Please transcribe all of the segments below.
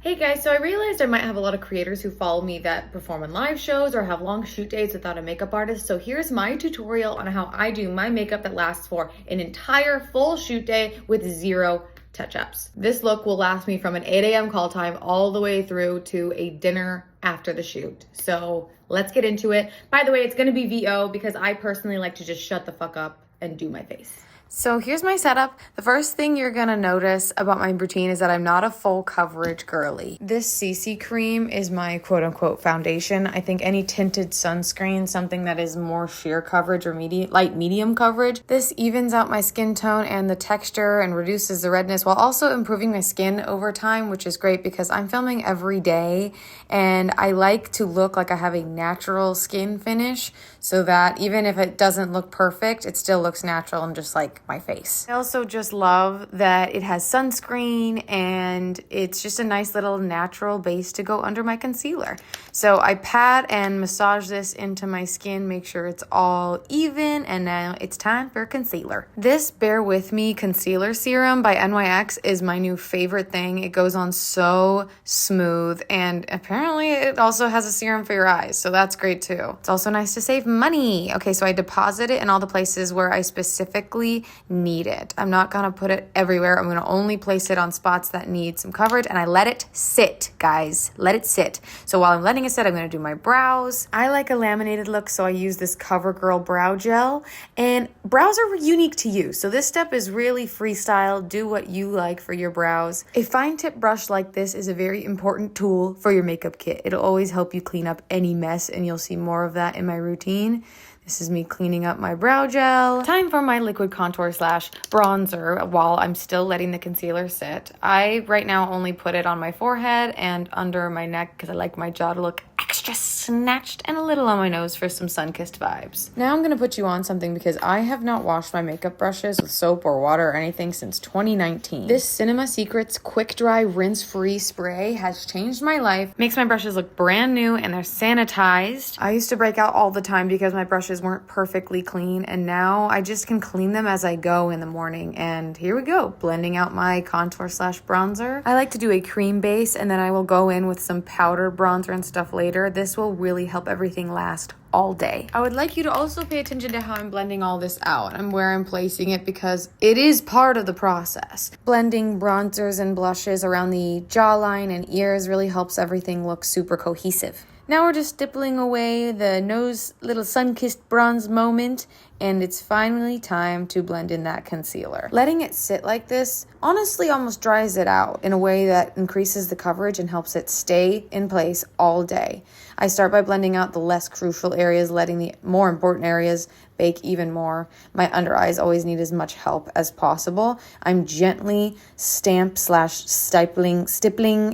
Hey guys, so I realized I might have a lot of creators who follow me that perform in live shows or have long shoot days without a makeup artist. So here's my tutorial on how I do my makeup that lasts for an entire full shoot day with zero touch-ups. This look will last me from an 8 a.m. call time all the way through to a dinner after the shoot. So let's get into it. By the way, it's gonna be VO because I personally like to just shut the fuck up and do my face. So here's my setup. The first thing you're gonna notice about my routine is that I'm not a full coverage girly. This CC cream is my quote unquote foundation. I think any tinted sunscreen, something that is more sheer coverage or light medium coverage, this evens out my skin tone and the texture and reduces the redness while also improving my skin over time, which is great because I'm filming every day and I like to look like I have a natural skin finish so that even if it doesn't look perfect, it still looks natural and just like my face. I also just love that it has sunscreen and it's just a nice little natural base to go under my concealer. So I pat and massage this into my skin, make sure it's all even, and now it's time for concealer. This Bear With Me concealer serum by NYX is my new favorite thing. It goes on so smooth and apparently it also has a serum for your eyes, so that's great too. It's also nice to save money. Okay, so I deposit it in all the places where I specifically need it. I'm not gonna put it everywhere. I'm gonna only place it on spots that need some coverage and I let it sit, guys. Let it sit. So while I'm letting it sit, I'm gonna do my brows. I like a laminated look, so I use this CoverGirl brow gel, and brows are unique to you. So this step is really freestyle. Do what you like for your brows. A fine tip brush like this is a very important tool for your makeup kit. It'll always help you clean up any mess, and you'll see more of that in my routine. This is me cleaning up my brow gel. Time for my liquid contour slash bronzer while I'm still letting the concealer sit. I right now only put it on my forehead and under my neck because I like my jaw to look extra snatched, and a little on my nose for some sun-kissed vibes. Now I'm gonna put you on something because I have not washed my makeup brushes with soap or water or anything since 2019. This Cinema Secrets Quick Dry Rinse Free Spray has changed my life, makes my brushes look brand new and they're sanitized. I used to break out all the time because my brushes weren't perfectly clean, and now I just can clean them as I go in the morning. And here we go, blending out my contour slash bronzer. I like to do a cream base and then I will go in with some powder bronzer and stuff later. This will really help everything last all day. I would like you to also pay attention to how I'm blending all this out and where I'm placing it because it is part of the process. Blending bronzers and blushes around the jawline and ears really helps everything look super cohesive. Now we're just stippling away the nose little sun-kissed bronze moment, and it's finally time to blend in that concealer. Letting it sit like this honestly almost dries it out in a way that increases the coverage and helps it stay in place all day. I start by blending out the less crucial areas, letting the more important areas bake even more. My under eyes always need as much help as possible. I'm gently stippling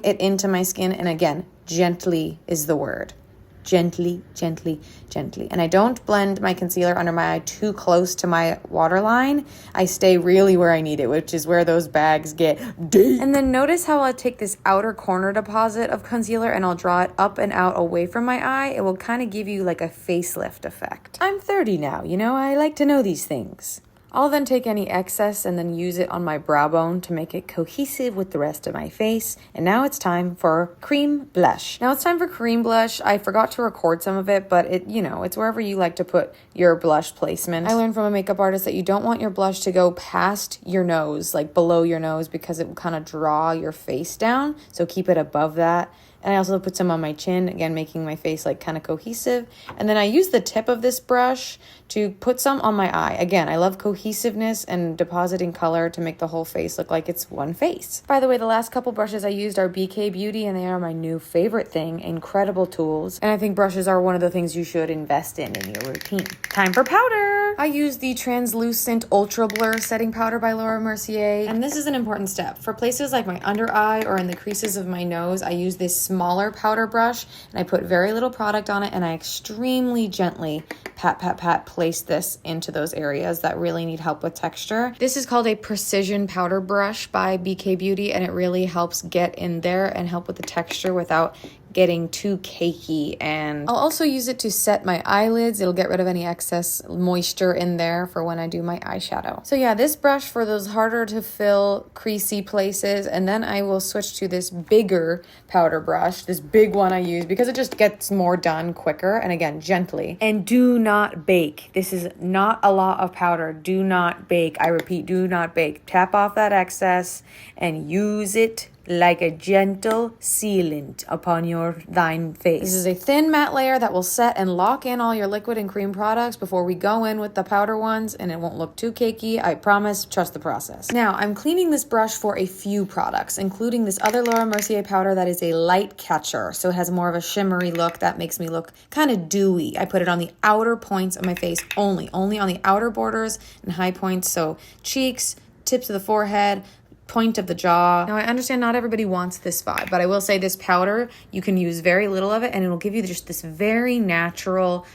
it into my skin, and again, gently is the word. Gently, gently, gently. And I don't blend my concealer under my eye too close to my waterline. I stay really where I need it, which is where those bags get deep. And then notice how I'll take this outer corner deposit of concealer and I'll draw it up and out away from my eye. It will kind of give you like a facelift effect. I'm 30 now, I like to know these things. I'll then take any excess and then use it on my brow bone to make it cohesive with the rest of my face. And now it's time for cream blush. I forgot to record some of it, but it's wherever you like to put your blush placement. I learned from a makeup artist that you don't want your blush to go past your nose, like below your nose, because it will kind of draw your face down. So keep it above that. And I also put some on my chin, again, making my face like kind of cohesive. And then I use the tip of this brush to put some on my eye. Again, I love cohesiveness and depositing color to make the whole face look like it's one face. By the way, the last couple brushes I used are BK Beauty, and they are my new favorite thing. Incredible tools. And I think brushes are one of the things you should invest in your routine. Time for powder. I use the Translucent Ultra Blur Setting Powder by Laura Mercier. And this is an important step. For places like my under eye or in the creases of my nose, I use this smaller powder brush and I put very little product on it, and I extremely gently pat, place this into those areas that really need help with texture. This is called a Precision Powder Brush by BK Beauty, and it really helps get in there and help with the texture without getting too cakey. And I'll also use it to set my eyelids. It'll get rid of any excess moisture in there for when I do my eyeshadow. So yeah, this brush for those harder to fill creasy places, and then I will switch to this bigger powder brush, this big one I use because it just gets more done quicker, and again, gently. And do not bake. This is not a lot of powder. Do not bake. I repeat, do not bake. Tap off that excess and use it like a gentle sealant upon thine face. This is a thin matte layer that will set and lock in all your liquid and cream products before we go in with the powder ones, and it won't look too cakey. I promise, trust the process. Now, I'm cleaning this brush for a few products, including this other Laura Mercier powder that is a light catcher, so it has more of a shimmery look that makes me look kind of dewy. I put it on the outer points of my face only on the outer borders and high points, so cheeks, tips of the forehead, point of the jaw. Now, I understand not everybody wants this vibe, but I will say this powder, you can use very little of it and it'll give you just this very natural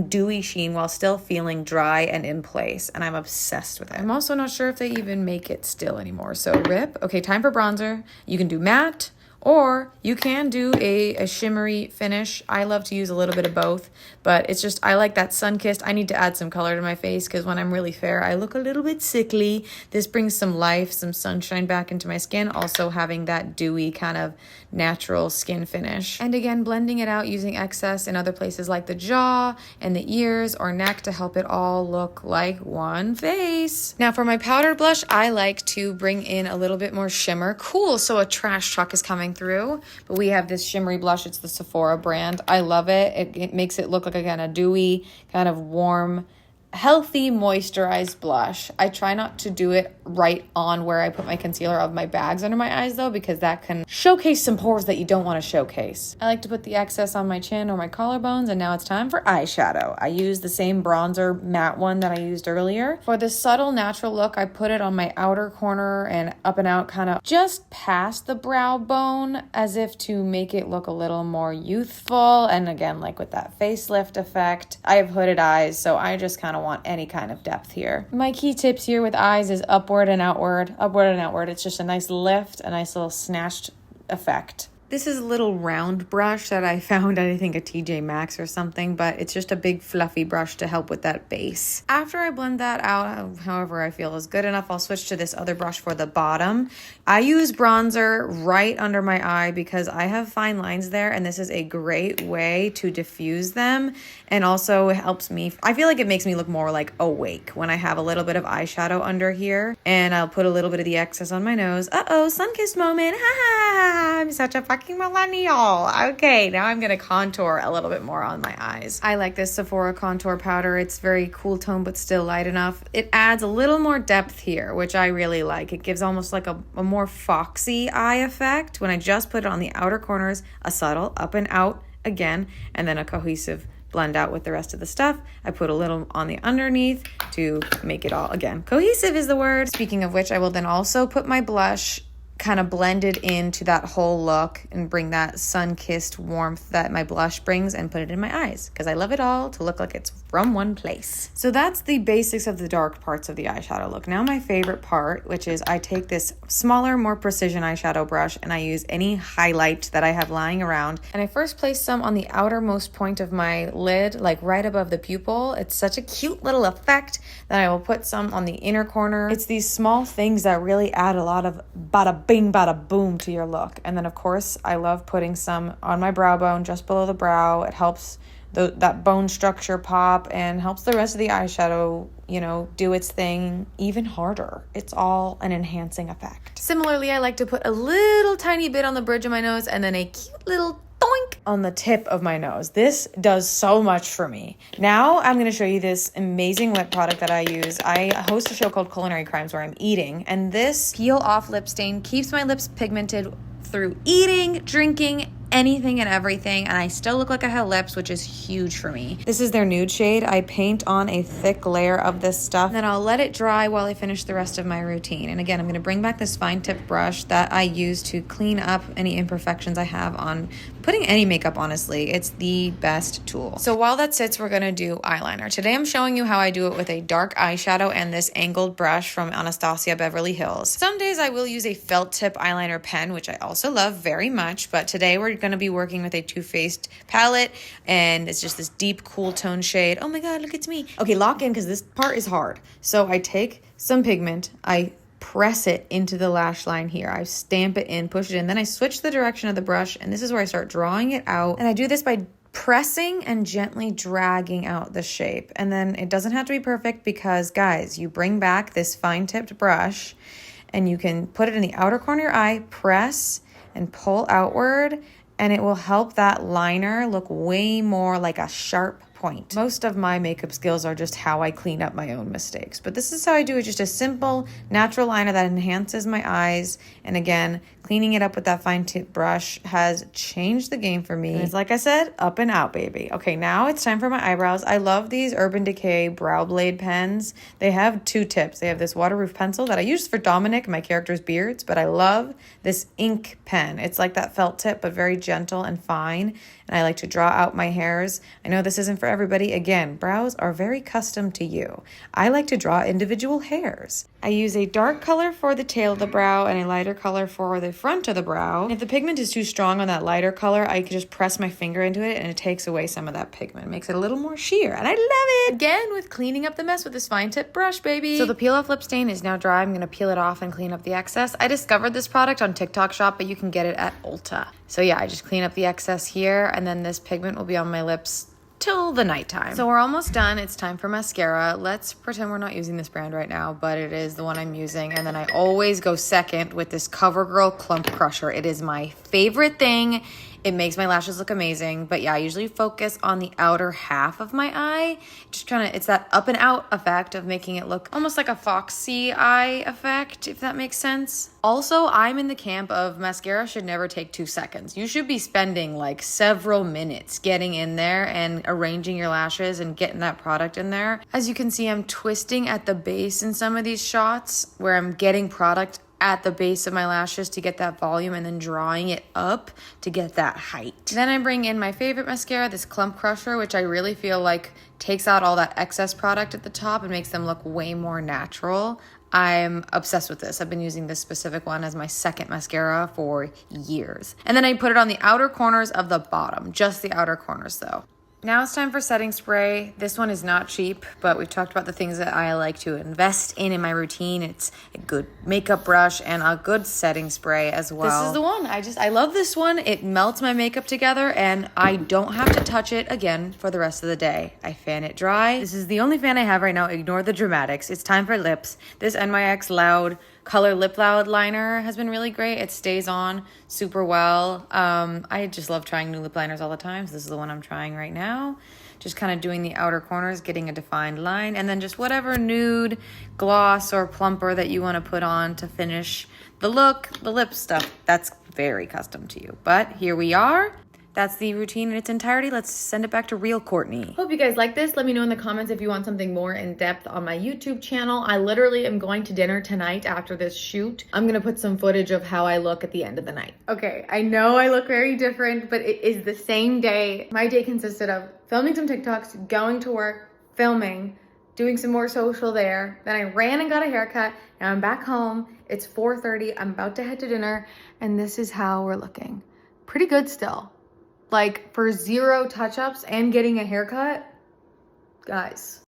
dewy sheen while still feeling dry and in place, and I'm obsessed with it. I'm also not sure if they even make it still anymore, so rip. Okay, time for bronzer. You can do matte, or you can do a shimmery finish. I love to use a little bit of both, but it's just, I like that sun-kissed. I need to add some color to my face because when I'm really fair, I look a little bit sickly. This brings some life, some sunshine back into my skin, also having that dewy kind of natural skin finish. And again, blending it out using excess in other places like the jaw and the ears or neck to help it all look like one face. Now for my powdered blush, I like to bring in a little bit more shimmer. Cool, so a trash truck is coming through, but we have this shimmery blush. It's the Sephora brand. I love it. It makes it look like a kind of dewy, kind of warm, healthy, moisturized blush. I try not to do it right on where I put my concealer of my bags under my eyes though, because that can showcase some pores that you don't want to showcase. I like to put the excess on my chin or my collarbones, and now it's time for eyeshadow. I use the same bronzer matte one that I used earlier. For this subtle natural look, I put it on my outer corner and up and out, kind of just past the brow bone, as if to make it look a little more youthful. And again, like with that facelift effect, I have hooded eyes, so I just kind of want any kind of depth here. My key tips here with eyes is upward and outward. Upward and outward. It's just a nice lift, a nice little snatched effect. This is a little round brush that I found at, I think, a TJ Maxx or something, but it's just a big fluffy brush to help with that base. After I blend that out, however I feel is good enough, I'll switch to this other brush for the bottom. I use bronzer right under my eye because I have fine lines there, and this is a great way to diffuse them, and also helps me, I feel like it makes me look more like awake when I have a little bit of eyeshadow under here, and I'll put a little bit of the excess on my nose. Uh-oh, sun-kissed moment. Ha ha, I'm such a fucking millennial. Okay, now I'm gonna contour a little bit more on my eyes. I like this Sephora contour powder. It's very cool tone but still light enough. It adds a little more depth here, which I really like. It gives almost like a more foxy eye effect when I just put it on the outer corners, a subtle up and out again, and then a cohesive blend out with the rest of the stuff. I put a little on the underneath to make it all, again, cohesive is the word. Speaking of which, I will then also put my blush kind of blended into that whole look and bring that sun-kissed warmth that my blush brings and put it in my eyes because I love it all to look like it's from one place. So that's the basics of the dark parts of the eyeshadow look. Now my favorite part, which is I take this smaller, more precision eyeshadow brush and I use any highlight that I have lying around, and I first place some on the outermost point of my lid, like right above the pupil. It's such a cute little effect. Then I will put some on the inner corner. It's these small things that really add a lot of bada bing, bada boom to your look. And then of course, I love putting some on my brow bone, just below the brow. It helps that bone structure pop and helps the rest of the eyeshadow, you know, do its thing even harder. It's all an enhancing effect. Similarly, I like to put a little tiny bit on the bridge of my nose and then a cute little doink on the tip of my nose. This does so much for me. Now I'm going to show you this amazing lip product that I use. I host a show called Culinary Crimes where I'm eating, and this peel off lip stain keeps my lips pigmented through eating, drinking, anything and everything, and I still look like I have lips, which is huge for me. This is their nude shade. I paint on a thick layer of this stuff, and then I'll let it dry while I finish the rest of my routine. And again, I'm going to bring back this fine tip brush that I use to clean up any imperfections I have on putting any makeup, honestly. It's the best tool. So while that sits, we're going to do eyeliner. Today I'm showing you how I do it with a dark eyeshadow and this angled brush from Anastasia Beverly Hills. Some days I will use a felt tip eyeliner pen, which I also love very much, but today we're going to be working with a Too Faced palette, and it's just this deep, cool tone shade. Oh my God, look, it's me. Okay, lock in because this part is hard. So I take some pigment, I press it into the lash line here. I stamp it in, push it in, then I switch the direction of the brush, and this is where I start drawing it out. And I do this by pressing and gently dragging out the shape. And then it doesn't have to be perfect because, guys, you bring back this fine-tipped brush and you can put it in the outer corner of your eye, press and pull outward, and it will help that liner look way more like a sharp point. Most of my makeup skills are just how I clean up my own mistakes, but this is how I do it. Just a simple natural liner that enhances my eyes. And again, cleaning it up with that fine tip brush has changed the game for me. And it's like I said, up and out, baby. Okay, now it's time for my eyebrows. I love these Urban Decay Brow Blade pens. They have two tips. They have this waterproof pencil that I use for Dominic, my character's beards, but I love this ink pen. It's like that felt tip, but very gentle and fine. And I like to draw out my hairs. I know this isn't for everybody. Again, brows are very custom to you. I like to draw individual hairs. I use a dark color for the tail of the brow and a lighter color for the front of the brow. And if the pigment is too strong on that lighter color, I can just press my finger into it and it takes away some of that pigment. It makes it a little more sheer, and I love it. Again, with cleaning up the mess with this fine tip brush, baby. So the peel off lip stain is now dry. I'm gonna peel it off and clean up the excess. I discovered this product on TikTok Shop, but you can get it at Ulta. So yeah, I just clean up the excess here, and then this pigment will be on my lips till the nighttime. So we're almost done. It's time for mascara. Let's pretend we're not using this brand right now, but it is the one I'm using. And then I always go second with this CoverGirl Clump Crusher. It is my favorite thing. It makes my lashes look amazing. But yeah, I usually focus on the outer half of my eye. Just trying to, it's that up and out effect of making it look almost like a foxy eye effect, if that makes sense. Also, I'm in the camp of mascara should never take 2 seconds. You should be spending like several minutes getting in there and arranging your lashes and getting that product in there. As you can see, I'm twisting at the base in some of these shots where I'm getting product at the base of my lashes to get that volume and then drawing it up to get that height. Then I bring in my favorite mascara, this Clump Crusher, which I really feel like takes out all that excess product at the top and makes them look way more natural. I'm obsessed with this. I've been using this specific one as my second mascara for years. And then I put it on the outer corners of the bottom, just the outer corners though. Now it's time for setting spray. This one is not cheap, but we've talked about the things that I like to invest in my routine. It's a good makeup brush and a good setting spray as well. This is the one. I love this one. It melts my makeup together and I don't have to touch it again for the rest of the day. I fan it dry. This is the only fan I have right now. Ignore the dramatics. It's time for lips. This NYX Loud Color Lip Loud liner has been really great. It stays on super well. I just love trying new lip liners all the time. So this is the one I'm trying right now. Just kind of doing the outer corners, getting a defined line, and then just whatever nude, gloss, or plumper that you want to put on to finish the look, the lip stuff. That's very custom to you. But here we are. That's the routine in its entirety. Let's send it back to real Courtney. Hope you guys like this. Let me know in the comments if you want something more in depth on my YouTube channel. I literally am going to dinner tonight after this shoot. I'm gonna put some footage of how I look at the end of the night. Okay, I know I look very different, but it is the same day. My day consisted of filming some TikToks, going to work, filming, doing some more social there. Then I ran and got a haircut. Now I'm back home. It's 4:30. I'm about to head to dinner, and this is how we're looking. Pretty good still. Like for 0 touch-ups and getting a haircut, guys.